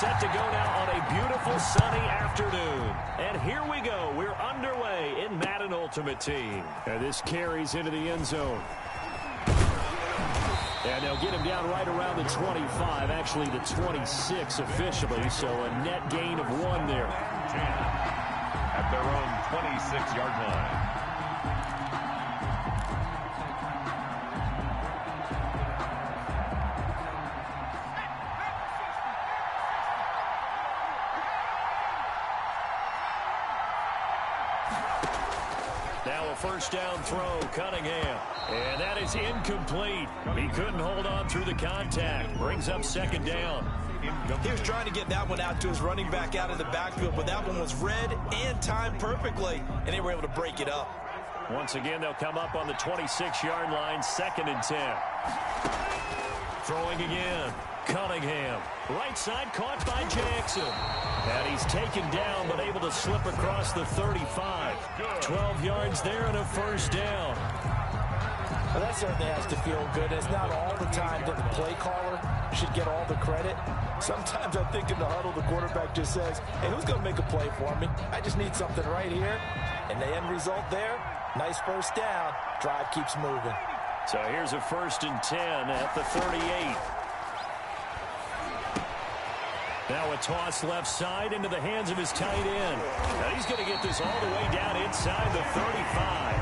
Set to go now on a beautiful sunny afternoon. And here we go. We're underway in Madden Ultimate Team. And this carries into the end zone. And they'll get him down right around the 25, actually the 26 officially, so a net gain of 1 there. 10 at their own 26-yard line. Now a first down throw, Cunningham. And that is incomplete. He couldn't hold on through the contact. Brings up second down. He was trying to get that one out to his running back out of the backfield, but that one was read and timed perfectly, and they were able to break it up. Once again, they'll come up on the 26-yard line, 2nd and 10. Throwing again. Cunningham. Right side caught by Jackson. And he's taken down but able to slip across the 35. 12 yards there and a first down. Well, that certainly has to feel good. It's not all the time that the play caller should get all the credit. Sometimes I think in the huddle the quarterback just says, hey, who's going to make a play for me? I just need something right here. And the end result there, nice first down. Drive keeps moving. So here's a 1st and 10 at the 38. Now a toss left side into the hands of his tight end. Now he's going to get this all the way down inside the 35.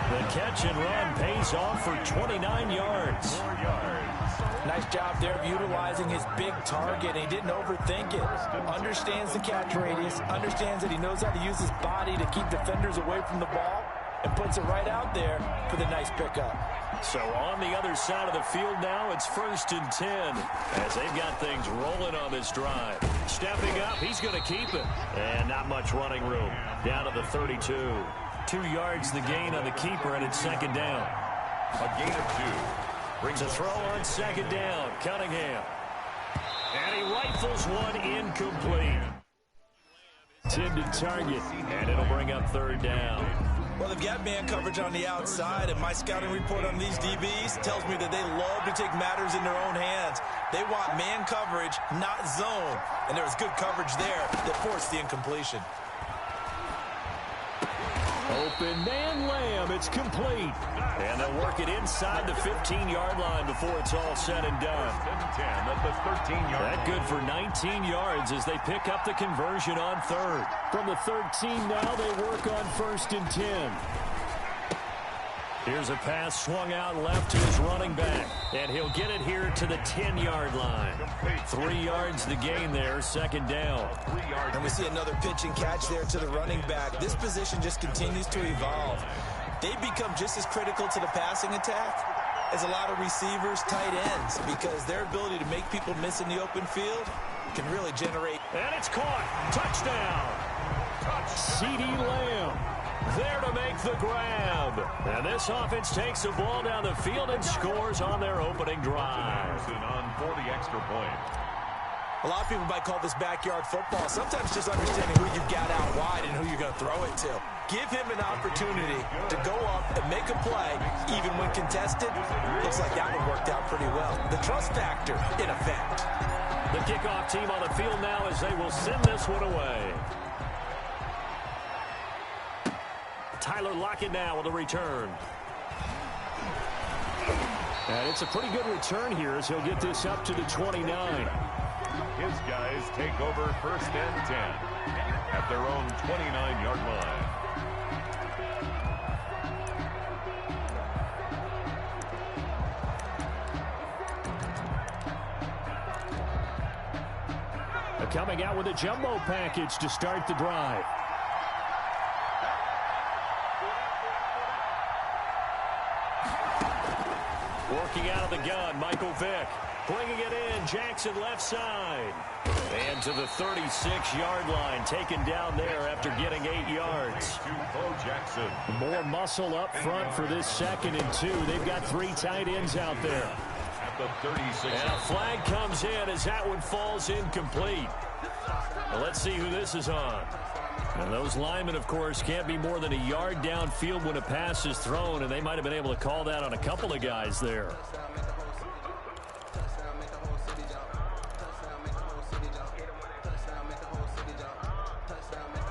The catch and run pays off for 29 yards. 4 yards. Nice job there of utilizing his big target. He didn't overthink it. Understands the catch radius. Understands that he knows how to use his body to keep defenders away from the ball. And puts it right out there for the nice pickup. So on the other side of the field now, it's 1st and 10 as they've got things rolling on this drive. Stepping up, he's going to keep it. And not much running room. Down to the 32. 2 yards the gain on the keeper, and it's 2nd down. A gain of 2. Brings a throw on 2nd down. Cunningham. And he rifles one incomplete. Intended target, and it'll bring up 3rd down. Well, they've got man coverage on the outside, and my scouting report on these DBs tells me that they love to take matters in their own hands. They want man coverage, not zone. And there was good coverage there that forced the incompletion. Open man Lamb, it's complete. And they'll work it inside the 15-yard line before it's all said and done. 10 at the 13-yard line. That good for 19 yards as they pick up the conversion on 3rd. From the 13 now, they work on 1st and 10. Here's a pass swung out left to his running back. And he'll get it here to the 10-yard line. 3 yards the gain there, 2nd down. 3 yards. And we see another pitch and catch there to the running back. This position just continues to evolve. They become just as critical to the passing attack as a lot of receivers, tight ends, because their ability to make people miss in the open field can really generate. And it's caught. Touchdown. CeeDee Lamb there to make the grab. And this offense takes the ball down the field and scores on their opening drive. On for the extra point. A lot of people might call this backyard football. Sometimes just understanding who you've got out wide and who you're going to throw it to. Give him an opportunity to go up and make a play, even when contested. Looks like that one worked out pretty well. The trust factor in effect. The kickoff team on the field now as they will send this one away. Tyler Lockett now with a return. And it's a pretty good return here as he'll get this up to the 29. His guys take over 1st and 10 at their own 29-yard line. They're coming out with a jumbo package to start the drive. Working out of the gun, Michael Vick. Bringing it in, Jackson left side. And to the 36-yard line, taken down there after getting 8 yards. Bo Jackson. More muscle up front for this 2nd and 2. They've got 3 tight ends out there. At the 36. And a flag comes in as that one falls incomplete. Well, let's see who this is on. And those linemen, of course, can't be more than a yard downfield when a pass is thrown, and they might have been able to call that on a couple of guys there.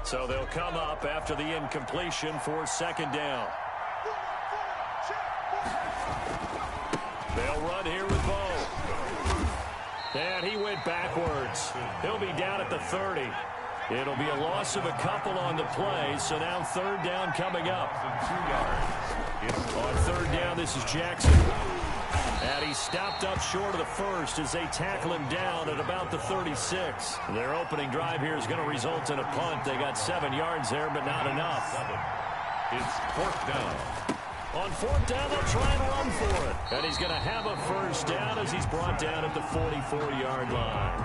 So they'll come up after the incompletion for second down. They'll run here with Bo. And he went backwards. He'll be down at the 30. It'll be a loss of a couple on the play, so now third down coming up. 2 yards. On third down, this is Jackson. And he's stopped up short of the first as they tackle him down at about the 36. Their opening drive here is going to result in a punt. They got 7 yards there, but not enough. It's fourth down. On fourth down, they'll try and run for it. And he's going to have a first down as he's brought down at the 44-yard line.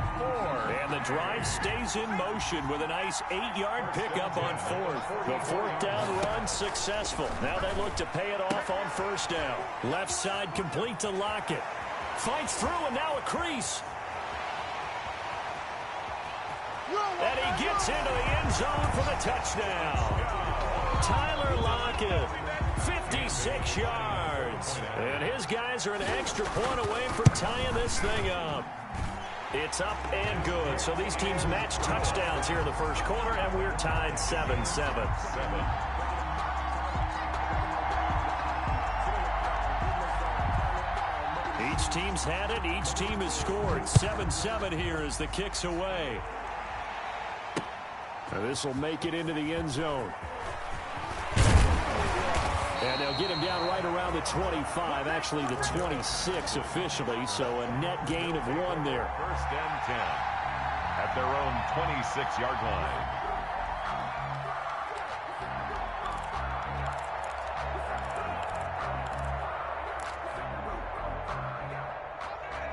And the drive stays in motion with a nice 8-yard pickup on fourth. The fourth down run successful. Now they look to pay it off on first down. Left side complete to Lockett. Fights through and now a crease. And he gets into the end zone for the touchdown. Tyler Lockett, 56 yards. And his guys are an extra point away from tying this thing up. It's up and good. So these teams match touchdowns here in the first quarter, and we're tied 7-7. Each team's had it. Each team has scored. 7-7 here as the kick's away. Now this will make it into the end zone. And they'll get him down right around the 25, actually the 26 officially, so a net gain of 1 there. First and 10 at their own 26-yard line.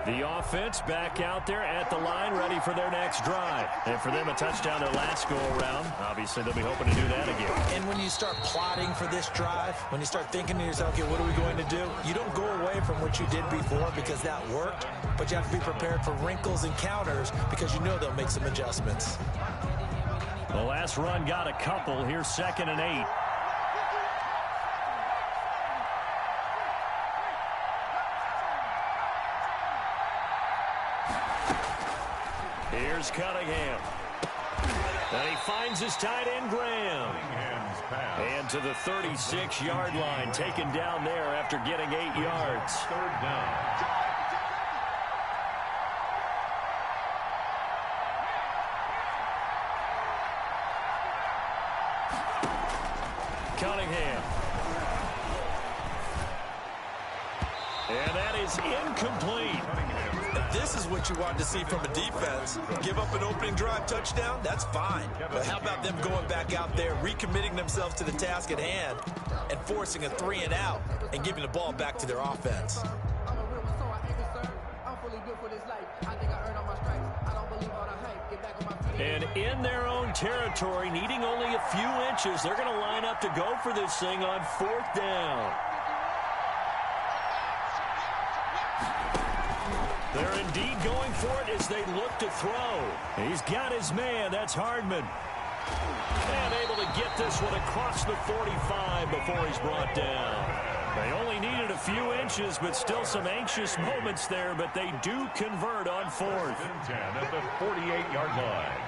The offense back out there at the line, ready for their next drive. And for them, a touchdown their last go-around. Obviously, they'll be hoping to do that again. And when you start plotting for this drive, when you start thinking to yourself, okay, what are we going to do? You don't go away from what you did before because that worked, but you have to be prepared for wrinkles and counters because you know they'll make some adjustments. The last run got a couple. Here's 2nd and 8. Here's Cunningham. And he finds his tight end, Graham. And to the 36-yard line, taken down there after getting 8 yards. Third down. Cunningham. And that is incomplete. This is what you want to see from a defense. Give up an opening drive touchdown, that's fine. But how about them going back out there, recommitting themselves to the task at hand, and forcing a 3-and-out, and giving the ball back to their offense. And in their own territory, needing only a few inches, they're going to line up to go for this thing on fourth down. They're indeed going for it as they look to throw. He's got his man. That's Hardman. And able to get this one across the 45 before he's brought down. They only needed a few inches, but still some anxious moments there, but they do convert on fourth. 10 at the 48-yard line.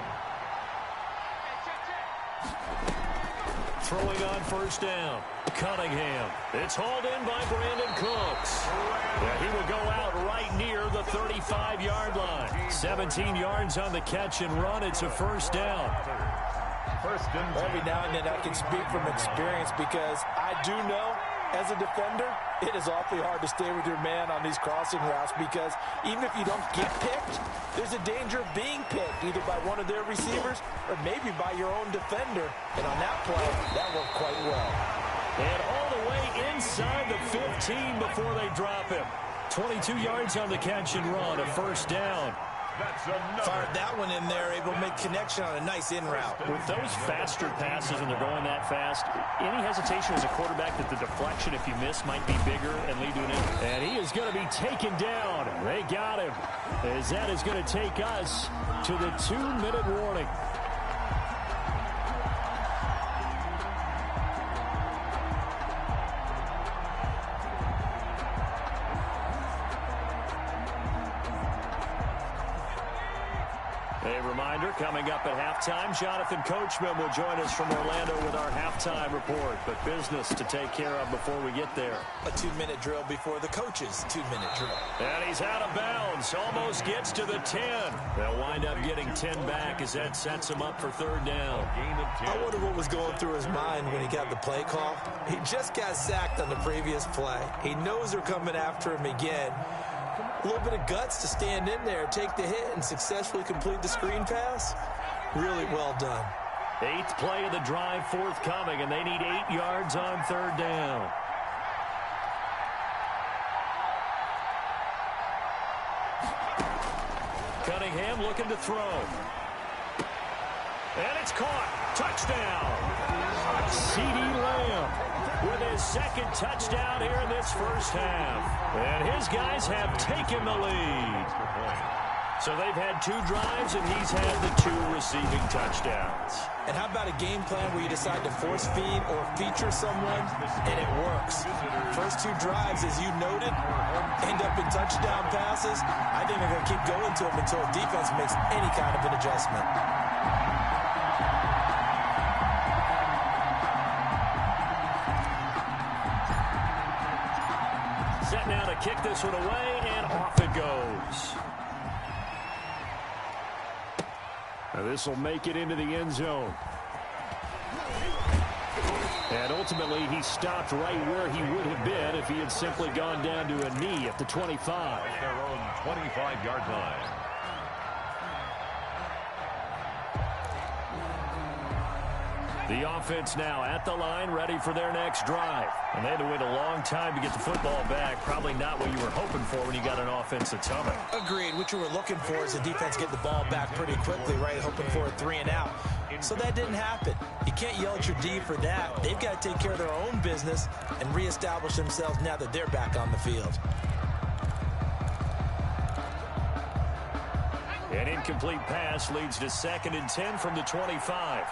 Throwing on first down. Cunningham. It's hauled in by Brandon Cooks. Yeah, he will go out right near the 35-yard line. 17 yards on the catch and run. It's a first down. First and 10. Every now and then I can speak from experience because I do know as a defender, it is awfully hard to stay with your man on these crossing routes because even if you don't get picked, there's a danger of being picked either by one of their receivers or maybe by your own defender. And on that play, that worked quite well. And all the way inside the 15 before they drop him. 22 yards on the catch and run, a first down. That's another. Fired that one in there, able to make connection on a nice in route. With those faster passes and they're going that fast, any hesitation as a quarterback that the deflection, if you miss, might be bigger and lead to an injury. And he is going to be taken down. They got him. As that is going to take us to the 2-minute warning. A reminder, coming up at halftime, Jonathan Coachman will join us from Orlando with our halftime report. But business to take care of before we get there. A 2-minute drill before the coach's 2-minute drill. And he's out of bounds. Almost gets to the 10. They'll wind up getting 10 back as that sets him up for third down. I wonder what was going through his mind when he got the play call. He just got sacked on the previous play. He knows they're coming after him again. A little bit of guts to stand in there, take the hit, and successfully complete the screen pass. Really well done. 8th play of the drive forthcoming, and they need 8 yards on third down. Cunningham looking to throw. And it's caught. Touchdown. CeeDee Lamb with his second touchdown here in this first half. And his guys have taken the lead. So they've had 2 drives, and he's had the 2 receiving touchdowns. And how about a game plan where you decide to force feed or feature someone, and it works? First 2 drives, as you noted, end up in touchdown passes. I think they're going to keep going to them until defense makes any kind of an adjustment. Set now to kick this one away, and off it goes. Now this will make it into the end zone. And ultimately, he stopped right where he would have been if he had simply gone down to a knee at the 25. At their own 25-yard line. The offense now at the line, ready for their next drive. And they had to wait a long time to get the football back. Probably not what you were hoping for when you got an offense that's humming. Agreed. What you were looking for is the defense get the ball back pretty quickly, right? Hoping for a 3 and out. So that didn't happen. You can't yell at your D for that. They've got to take care of their own business and reestablish themselves now that they're back on the field. An incomplete pass leads to 2nd and 10 from the 25.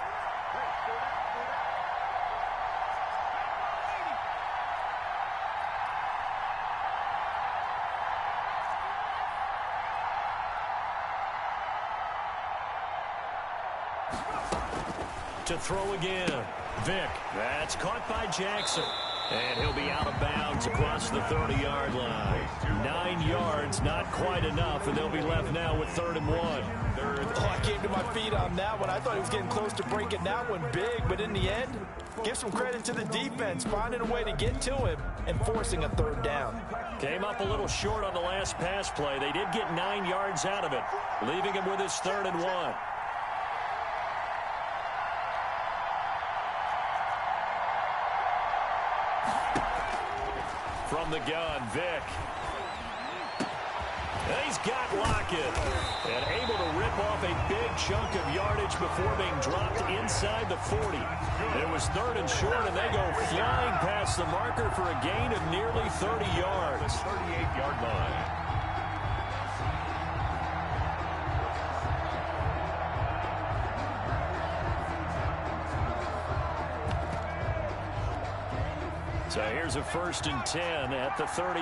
To throw again. Vick. That's caught by Jackson. And he'll be out of bounds across the 30-yard line. 9 yards, not quite enough, and they'll be left now with 3rd and 1. Oh, I came to my feet on that one. I thought he was getting close to breaking that one big, but in the end, give some credit to the defense, finding a way to get to him and forcing a 3rd down. Came up a little short on the last pass play. They did get 9 yards out of it, leaving him with his 3rd and 1. From the gun, Vick. And he's got Lockett. And able to rip off a big chunk of yardage before being dropped inside the 40. It was 3rd and short, and they go flying past the marker for a gain of nearly 30 yards. 38-yard line. So here's a 1st and 10 at the 38.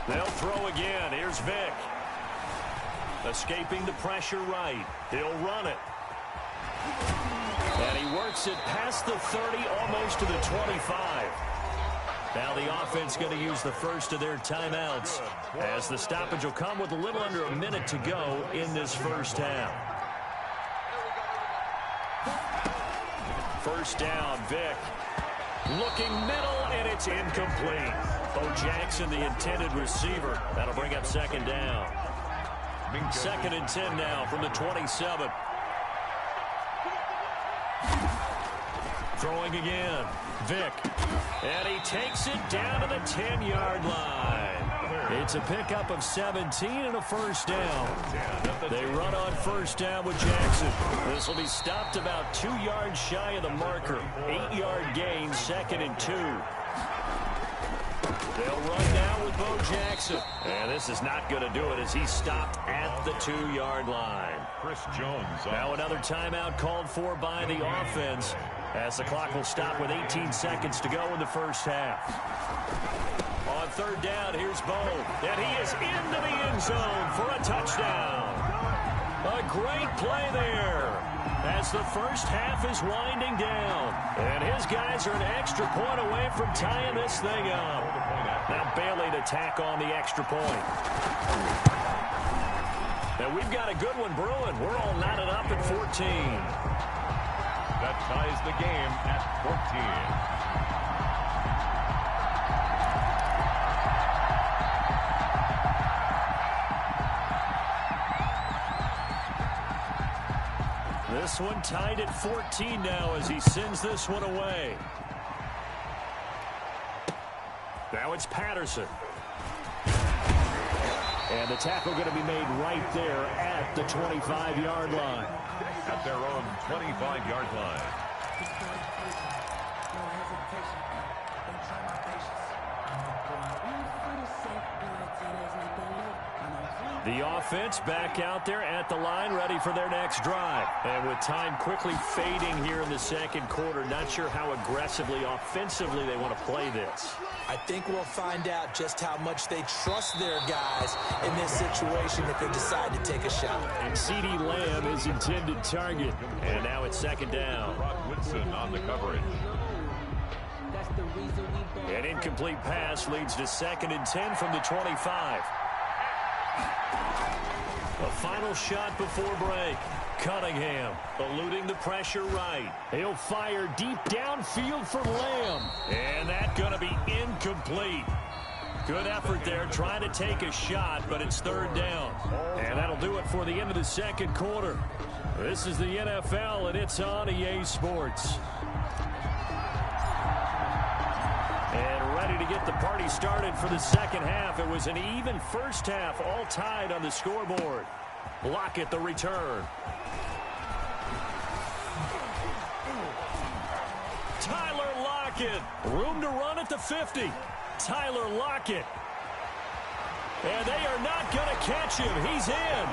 They'll throw again. Here's Vick. Escaping the pressure right. He'll run it. And he works it past the 30, almost to the 25. Now the offense going to use the first of their timeouts, as the stoppage will come with a little under a minute to go in this first half. 1st down, Vick. Looking middle, and it's incomplete. Bo Jackson, the intended receiver. That'll bring up 2nd down. 2nd and 10 now from the 27. Throwing again. Vick. And he takes it down to the 10-yard line. It's a pickup of 17 and a 1st down. They run on 1st down with Jackson. This will be stopped about 2 yards shy of the marker. 8-yard gain, 2nd and 2. They'll run now with Bo Jackson. And this is not going to do it as he's stopped at the 2-yard line. Chris Jones. Now another timeout called for by the offense. As the clock will stop with 18 seconds to go in the first half. On third down, here's Bo. And he is into the end zone for a touchdown. A great play there as the first half is winding down. And his guys are an extra point away from tying this thing up. Now Bailey to tack on the extra point. And we've got a good one brewing. We're all knotted up at 14. That ties the game at 14. This one tied at 14 now as he sends this one away. Now it's Patterson. And the tackle going to be made right there at the 25-yard line. At their own 25-yard line. The offense back out there at the line, ready for their next drive. And with time quickly fading here in the second quarter, not sure how aggressively, offensively they want to play this. I think we'll find out just how much they trust their guys in this situation if they decide to take a shot. And CeeDee Lamb is intended target. And now it's second down. Brock Woodson on the coverage. An incomplete pass leads to 2nd and 10 from the 25. A final shot before break. Cunningham eluding the pressure right. He'll fire deep downfield for Lamb. And that's going to be incomplete. Good effort there trying to take a shot, but it's third down. And that'll do it for the end of the second quarter. This is the NFL, and it's on EA Sports. And ready to get the party started for the second half. It was an even first half, all tied on the scoreboard. Lockett the return. Tyler Lockett. Room to run at the 50. Tyler Lockett. And they are not going to catch him. He's in.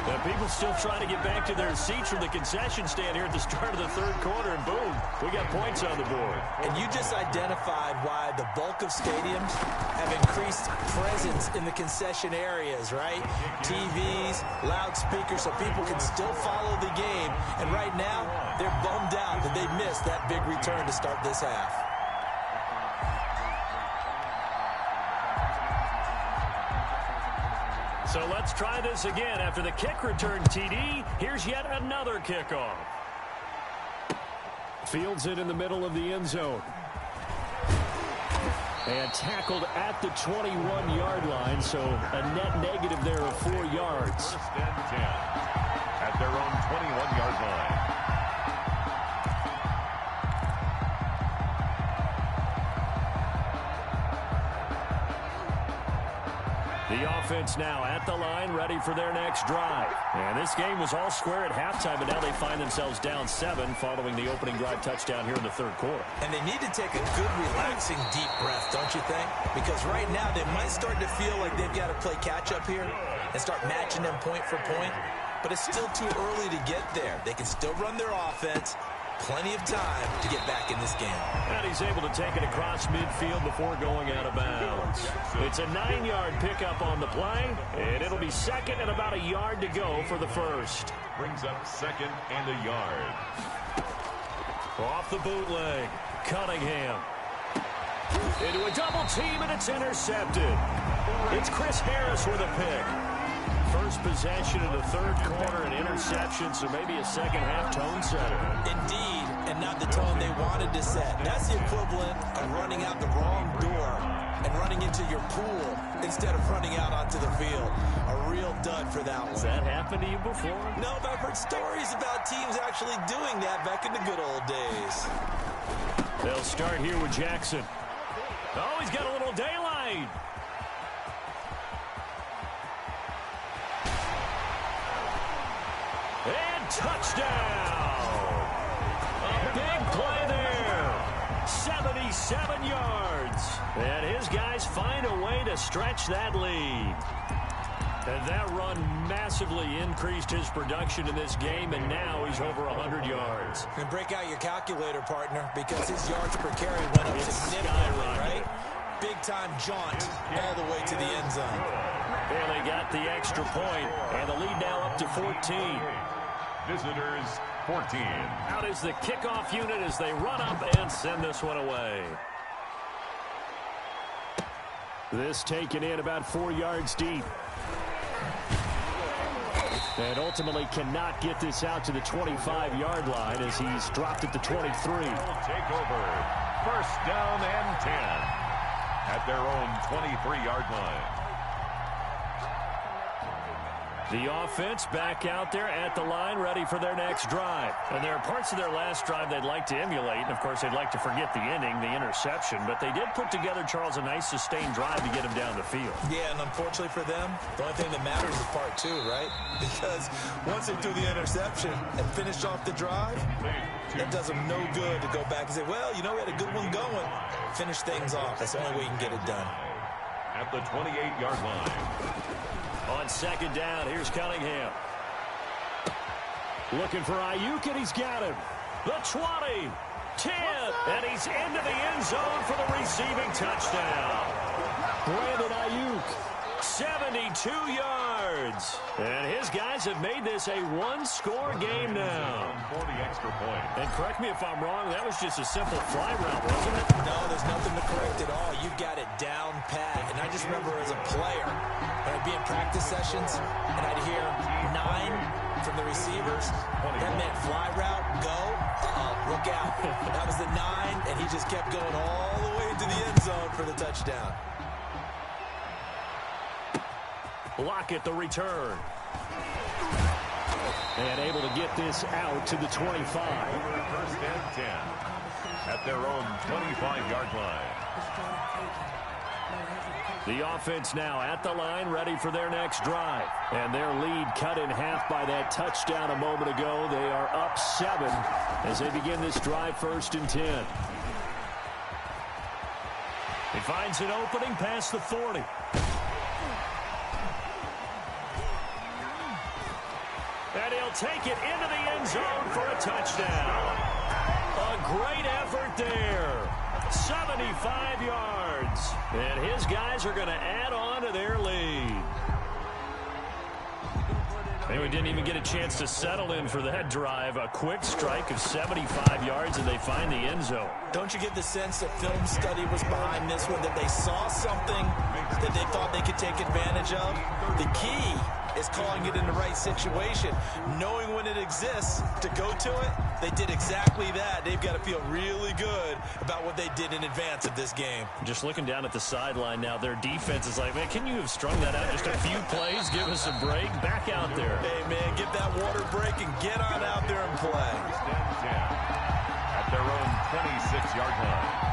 And people still trying to get back to their seats from the concession stand here at the start of the third quarter, and boom, we got points on the board. And you just identified why the bulk of stadiums have increased presence in the concession areas, right? TVs, loudspeakers, so people can still follow the game. And right now, they're bummed out that they missed that big return to start this half. So let's try this again. After the kick return TD, here's yet another kickoff. Fields it in the middle of the end zone. And tackled at the 21-yard line, so a net negative there of 4 yards. First and 10 at their own 21-yard line. The offense now at the line, ready for their next drive. And this game was all square at halftime, but now they find themselves down 7 following the opening drive touchdown here in the third quarter. And they need to take a good, relaxing, deep breath, don't you think? Because right now they might start to feel like they've got to play catch-up here and start matching them point for point. But it's still too early to get there. They can still run their offense. Plenty of time to get back in this game. And he's able to take it across midfield before going out of bounds. It's a 9-yard pickup on the play, and it'll be second and about a yard to go for the first. Brings up 2nd and a yard. Off the bootleg, Cunningham. Into a double team, and it's intercepted. It's Chris Harris with a pick. First possession in the third quarter, an interception, so maybe a second-half tone setter. Indeed, and not the tone they wanted to set. That's the equivalent of running out the wrong door and running into your pool instead of running out onto the field. A real dud for that one. Has that happened to you before? No, but I've heard stories about teams actually doing that back in the good old days. They'll start here with Jackson. Oh, he's got a little daylight. And touchdown! A big play there. 77 yards. And his guys find a way to stretch that lead. And that run massively increased his production in this game, and now he's over 100 yards. And break out your calculator, partner, because his yards per carry went up significantly, right? Big-time jaunt all the way to the end zone. And they got the extra point, and the lead now up to 14. Visitors, 14. Out is the kickoff unit as they run up and send this one away. This taken in about 4 yards deep. And ultimately cannot get this out to the 25-yard line as he's dropped at the 23. Take over. First down and 10 at their own 23-yard line. The offense back out there at the line, ready for their next drive. And there are parts of their last drive they'd like to emulate. And, of course, they'd like to forget the ending, the interception. But they did put together, Charles, a nice sustained drive to get him down the field. Yeah, and unfortunately for them, the only thing that matters is part two, right? Because once they do the interception and finish off the drive, that does them no good to go back and say, well, you know, we had a good one going. Finish things off. That's the only way you can get it done. At the 28-yard line. On second down, here's Cunningham. Looking for Ayuk, and he's got him. The 20, 10, and he's into the end zone for the receiving touchdown. Brandon Ayuk, 72 yards. And his guys have made this a one-score game now. For the extra point. And correct me if I'm wrong, that was just a simple fly route, wasn't it? No, there's nothing to correct at all. You've got it down pat. And I just remember as a player, when I'd be in practice sessions, and I'd hear 9 from the receivers. That meant fly route, go. Look out. That was the 9, and he just kept going all the way into the end zone for the touchdown. Lockett, the return. And able to get this out to the 25. First and 10 at their own 25-yard line. The offense now at the line, ready for their next drive. And their lead cut in half by that touchdown a moment ago. They are up 7 as they begin this drive, first and 10. He finds an opening past the 40. And he'll take it into the end zone for a touchdown. A great effort there. 75 yards. And his guys are going to add on to their lead. They didn't even get a chance to settle in for that drive. A quick strike of 75 yards, and they find the end zone. Don't you get the sense that film study was behind this one, that they saw something that they thought they could take advantage of? The key is calling it in the right situation, knowing when it exists to go to it. They did exactly that. They've got to feel really good about what they did in advance of this game. Just looking down at the sideline now, their defense is like, man, can you have strung that out just a few plays? Give us a break. Back out there. Hey, man, get that water break and get on out there and play. At their own 26-yard line.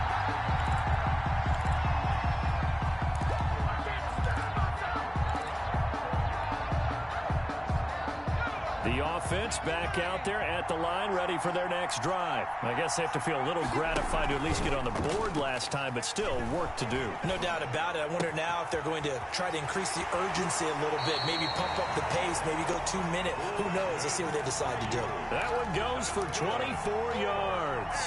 The offense back out there at the line, ready for their next drive. I guess they have to feel a little gratified to at least get on the board last time, but still work to do. No doubt about it. I wonder now if they're going to try to increase the urgency a little bit, maybe pump up the pace, maybe go 2-minute. Who knows? Let's see what they decide to do. That one goes for 24 yards.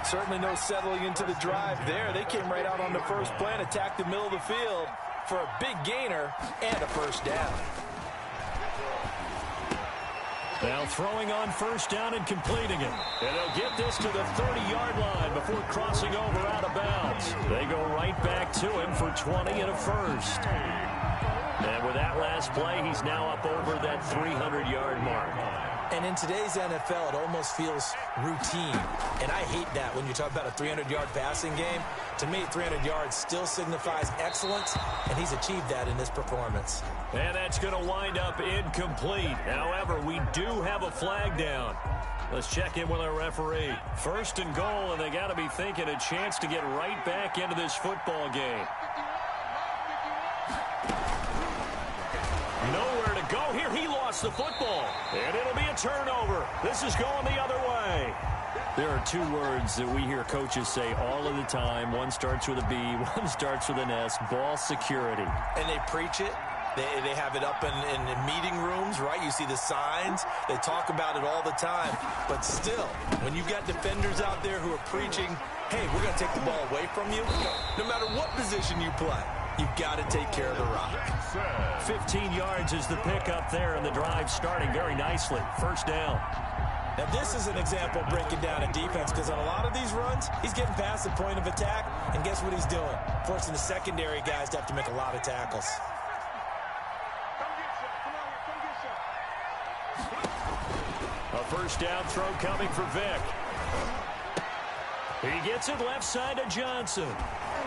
Certainly no settling into the drive there. They came right out on the first play and attacked the middle of the field for a big gainer and a first down. Now throwing on first down and completing it. And they'll get this to the 30-yard line before crossing over out of bounds. They go right back to him for 20 and a first. And with that last play, he's now up over that 300-yard mark. And in today's NFL, it almost feels routine. And I hate that when you talk about a 300-yard passing game. To me, 300 yards still signifies excellence, and he's achieved that in this performance. And that's going to wind up incomplete. However, we do have a flag down. Let's check in with our referee. First and goal, and they got to be thinking a chance to get right back into this football game. Nowhere to go here. He lost the football, and it'll be a turnover. This is going the other way. There are two words that we hear coaches say all of the time. One starts with a B, one starts with an S. Ball security. And they preach it, They have it up in meeting rooms, right? You see the signs. They talk about it all the time. But still, when you've got defenders out there who are preaching, hey, we're going to take the ball away from you, no matter what position you play, you've got to take care of the rock. 15 yards is the pickup there, and the drive starting very nicely. First down. Now, this is an example breaking down a defense, because on a lot of these runs, he's getting past the point of attack, and guess what he's doing? Forcing the secondary guys to have to make a lot of tackles. A first down throw coming for Vick. He gets it left side to Johnson.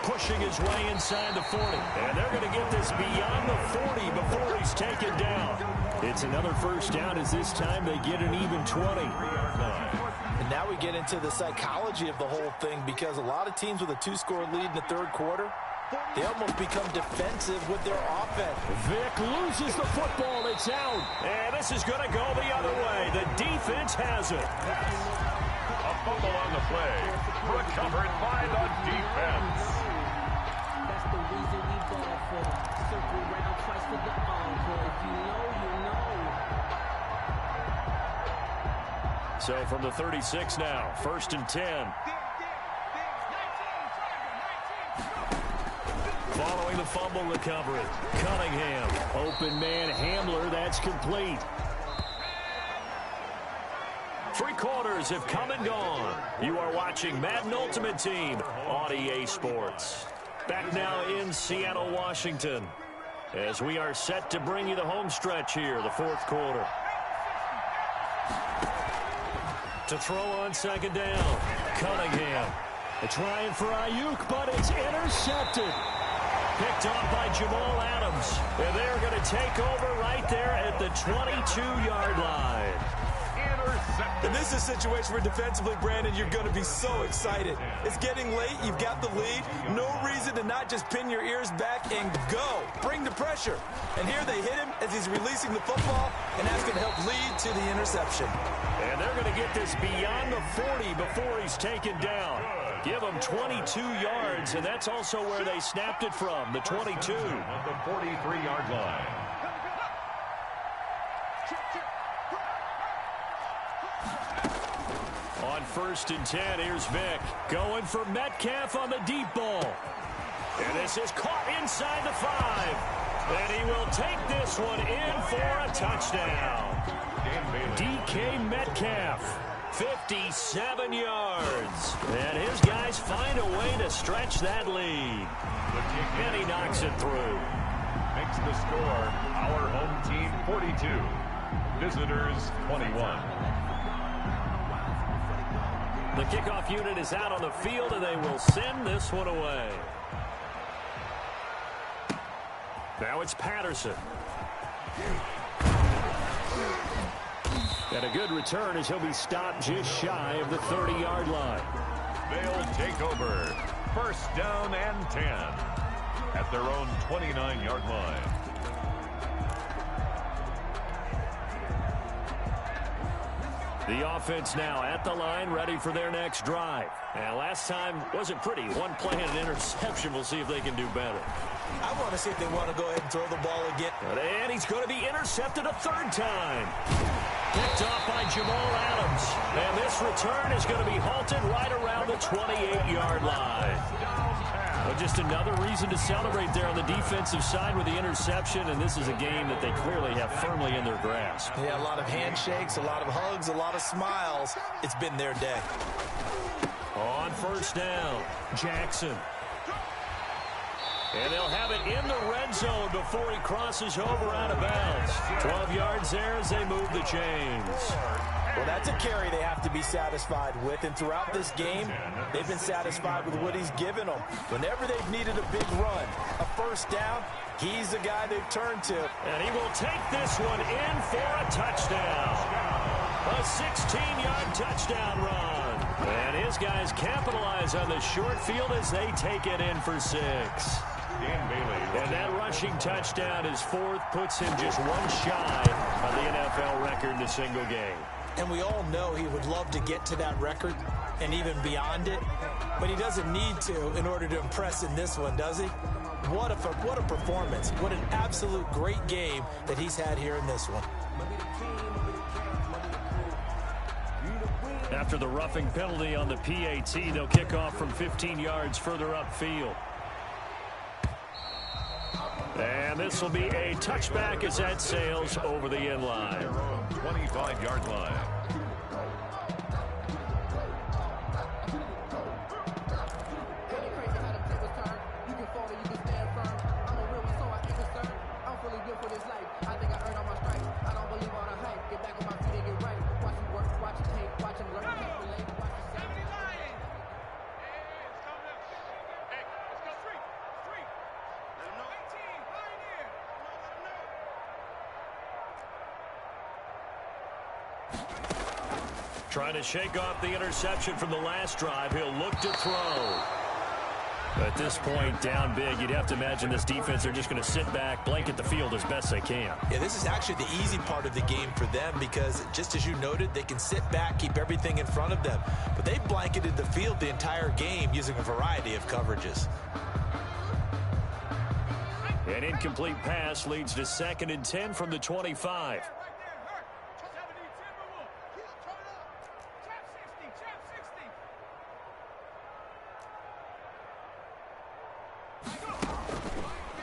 Pushing his way inside the 40. And they're going to get this beyond the 40 before he's taken down. It's another first down as this time they get an even 20. And now we get into the psychology of the whole thing, because a lot of teams with a 2-score lead in the third quarter, they almost become defensive with their offense. Vick loses the football. It's out. And this is going to go the other way. The defense has it. A fumble on the play. Recovered by the defense. That's the reason we ball for. Circle around twice for the encore. If you know, you know. So from the 36 now, 1st and 10. Following the fumble recovery, Cunningham. Open man Hamler, that's complete. 3 quarters have come and gone. You are watching Madden Ultimate Team on EA Sports. Back now in Seattle, Washington, as we are set to bring you the home stretch here, the 4th quarter. To throw on 2nd down, Cunningham. Trying for Ayuk, but it's intercepted. Picked off by Jamal Adams. And they're going to take over right there at the 22-yard line. And this is a situation where defensively, Brandon, you're going to be so excited. It's getting late. You've got the lead. No reason to not just pin your ears back and go. Bring the pressure. And here they hit him as he's releasing the football, and that's going to help lead to the interception. And they're going to get this beyond the 40 before he's taken down. Give him 22 yards, and that's also where they snapped it from, the 22. At the 43-yard line. On 1st and 10, here's Vick. Going for Metcalf on the deep ball. And this is caught inside the 5. And he will take this one in for a touchdown. DK Metcalf. 57 yards. And his guys find a way to stretch that lead. And he knocks it through. Makes the score our home team 42. Visitors 21. The kickoff unit is out on the field, and they will send this one away. Now it's Patterson. And a good return as he'll be stopped just shy of the 30-yard line. They'll take over. 1st down and 10 at their own 29-yard line. The offense now at the line, ready for their next drive. And last time wasn't pretty. One play and an interception. We'll see if they can do better. I want to see if they want to go ahead and throw the ball again. And he's going to be intercepted a 3rd time. Picked off by Jamal Adams. And this return is going to be halted right around the 28-yard line. Well, just another reason to celebrate there on the defensive side with the interception, and this is a game that they clearly have firmly in their grasp. Yeah, a lot of handshakes, a lot of hugs, a lot of smiles. It's been their day. On 1st down, Jackson. And they'll have it in the red zone before he crosses over out of bounds. 12 yards there as they move the chains. Well, that's a carry they have to be satisfied with, and throughout this game, they've been satisfied with what he's given them. Whenever they've needed a big run, a 1st down, he's the guy they've turned to. And he will take this one in for a touchdown. A 16-yard touchdown run. And his guys capitalize on the short field as they take it in for 6. And that rushing touchdown, his 4th, puts him just one shy of the NFL record in a single game. And we all know he would love to get to that record and even beyond it, but he doesn't need to in order to impress in this one, does he? what a performance. What an absolute great game that he's had here in this one. After the roughing penalty on the PAT, they'll kick off from 15 yards further upfield. And this will be a touchback as that sails over the end line. 25-yard line. Trying to shake off the interception from the last drive. He'll look to throw. At this point, down big, you'd have to imagine this defense, they're just going to sit back, blanket the field as best they can. Yeah, this is actually the easy part of the game for them because, just as you noted, they can sit back, keep everything in front of them. But they blanketed the field the entire game using a variety of coverages. An incomplete pass leads to 2nd and 10 from the 25.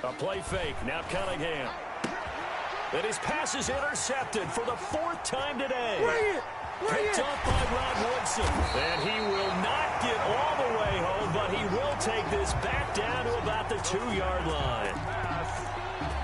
A play fake. Now Cunningham. And his pass is intercepted for the 4th time today. Picked up by Rod Woodson. And he will not get all the way home, but he will take this back down to about the 2-yard line.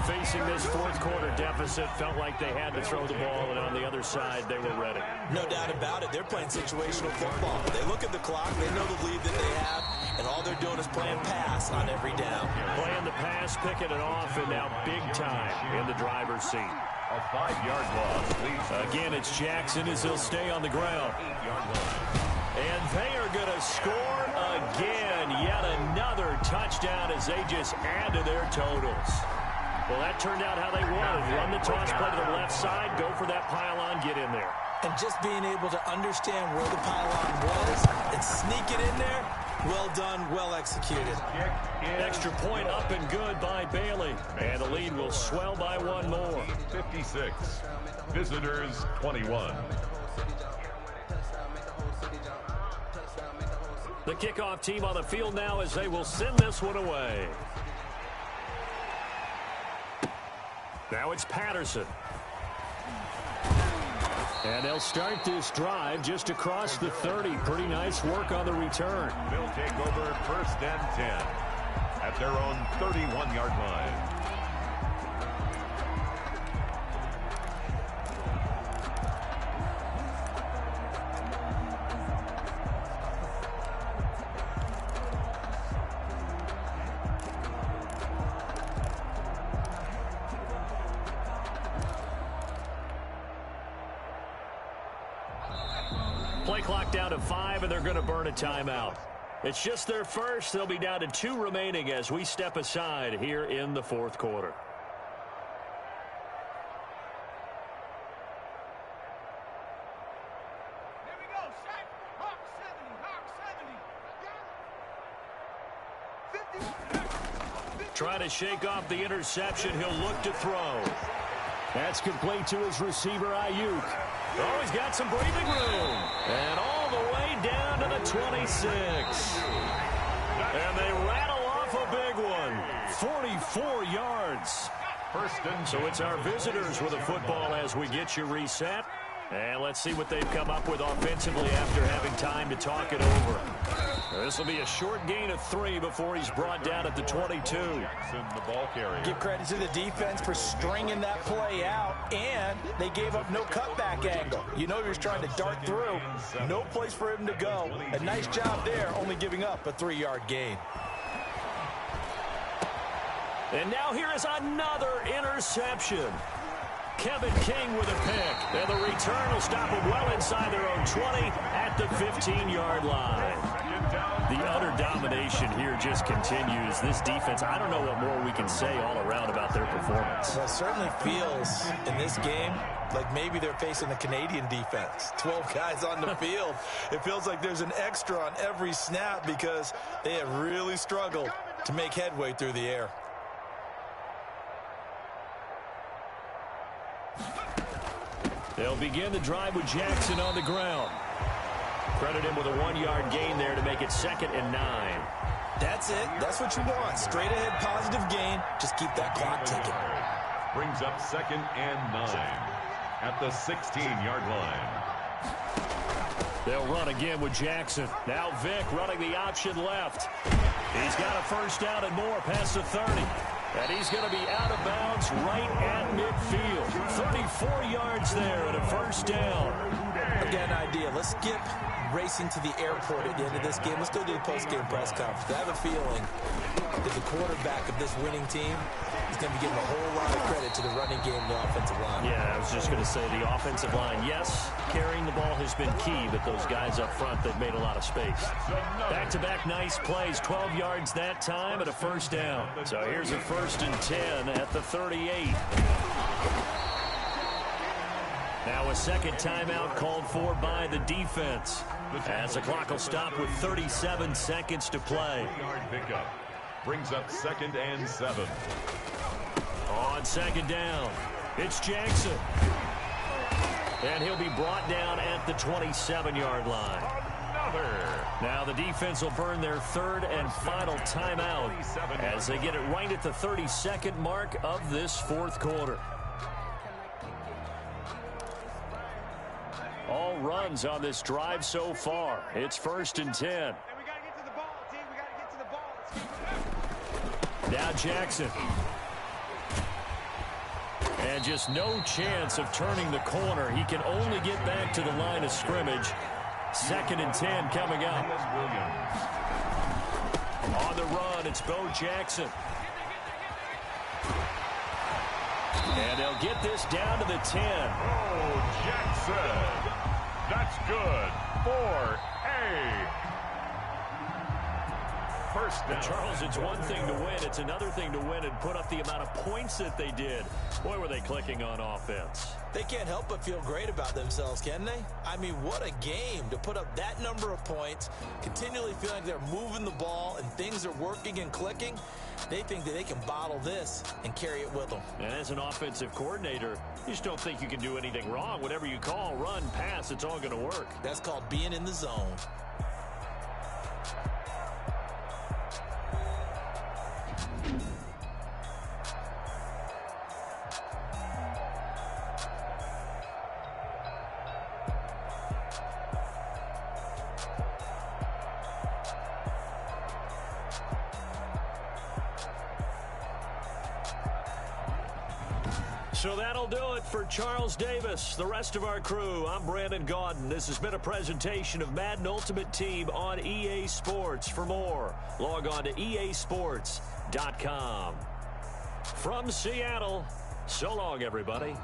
Facing this 4th quarter deficit, felt like they had to throw the ball, and on the other side, they were ready. No doubt about it. They're playing situational football. They look at the clock, they know the lead that they have, and all they're doing is playing pass on every down. Playing the pass, picking it off, and now big time in the driver's seat. A 5-yard loss leads. Again, it's Jackson as he'll stay on the ground. 8-yard line. And they are going to score again. Yet another touchdown as they just add to their totals. Well, that turned out how they wanted. Run the toss play to the left side, go for that pylon, get in there. And just being able to understand where the pylon was and sneak it in there, well done, well executed. Extra point up and good by Bailey. And the lead will swell by one more. 56. Visitors 21. The kickoff team on the field now as they will send this one away. Now it's Patterson. And they'll start this drive just across the 30. Pretty nice work on the return. They'll take over 1st and 10 at their own 31-yard line. Play clock down to 5, and they're going to burn a timeout. It's just their first. They'll be down to 2 remaining as we step aside here in the 4th quarter. Here we go. Shaq. Hawk 70. Hawk 70. Trying to shake off the interception. He'll look to throw. That's complete to his receiver, Ayuk. Oh, he's got some breathing room. And all the way down to the 26. And they rattle off a big one. 44 yards. So it's our visitors with a football as we get you reset. And let's see what they've come up with offensively after having time to talk it over. This will be a short gain of 3 before he's brought down at the 22. Jackson, the ball carrier. Give credit to the defense for stringing that play out, and they gave up no cutback angle. You know he was trying to dart through. No place for him to go. A nice job there, only giving up a 3-yard gain. And now here is another interception. Kevin King with a pick. And the return will stop them well inside their own 20 at the 15-yard line. The utter domination here just continues. This defense, I don't know what more we can say all around about their performance. Well, it certainly feels in this game like maybe they're facing the Canadian defense. 12 guys on the field. It feels like there's an extra on every snap because they have really struggled to make headway through the air. They'll begin the drive with Jackson on the ground. Credit him with a 1-yard gain there to make it 2nd and 9. That's it. That's what you want. Straight ahead positive gain. Just keep that clock ticking. Brings up 2nd and 9 at the 16-yard line. They'll run again with Jackson. Now Vick running the option left. He's got a first down and more past the 30. And he's going to be out of bounds right at midfield. 34 yards there and a first down. Again, idea. Let's skip racing to the airport at the end of this game. Let's go do the post-game press conference. I have a feeling that the quarterback of this winning team is going to be giving a whole lot of credit to the running game and the offensive line. Yeah, I was just going to say the offensive line, yes, carrying the ball has been key, but those guys up front, they've made a lot of space. Back-to-back nice plays, 12 yards that time and a first down. So here's a 1st and 10 at the 38. Now a second timeout called for by the defense. As the clock will stop with 37 seconds to play. Pickup brings up 2nd and 7. On 2nd down, it's Jackson. And he'll be brought down at the 27-yard line. Now the defense will burn their 3rd and final timeout as they get it right at the 32nd mark of this 4th quarter. All runs on this drive so far. It's 1st and 10. And we got to get to the ball, team. We got to get to the ball. Now Jackson. And just no chance of turning the corner. He can only get back to the line of scrimmage. 2nd and 10 coming up. On the run, it's Bo Jackson. And they'll get this down to the 10. Oh, Jackson. That's good for a first down. Charles, it's one thing to win. It's another thing to win and put up the amount of points that they did. Boy, were they clicking on offense. They can't help but feel great about themselves, can they? I mean, what a game to put up that number of points, continually feeling like they're moving the ball and things are working and clicking. They think that they can bottle this and carry it with them. And as an offensive coordinator, you just don't think you can do anything wrong. Whatever you call, run, pass, it's all going to work. That's called being in the zone. So that'll do it for Charles Davis, the rest of our crew. I'm Brandon Gaudin. This has been a presentation of Madden Ultimate Team on EA Sports. For more, log on to easports.com. From Seattle, so long, everybody.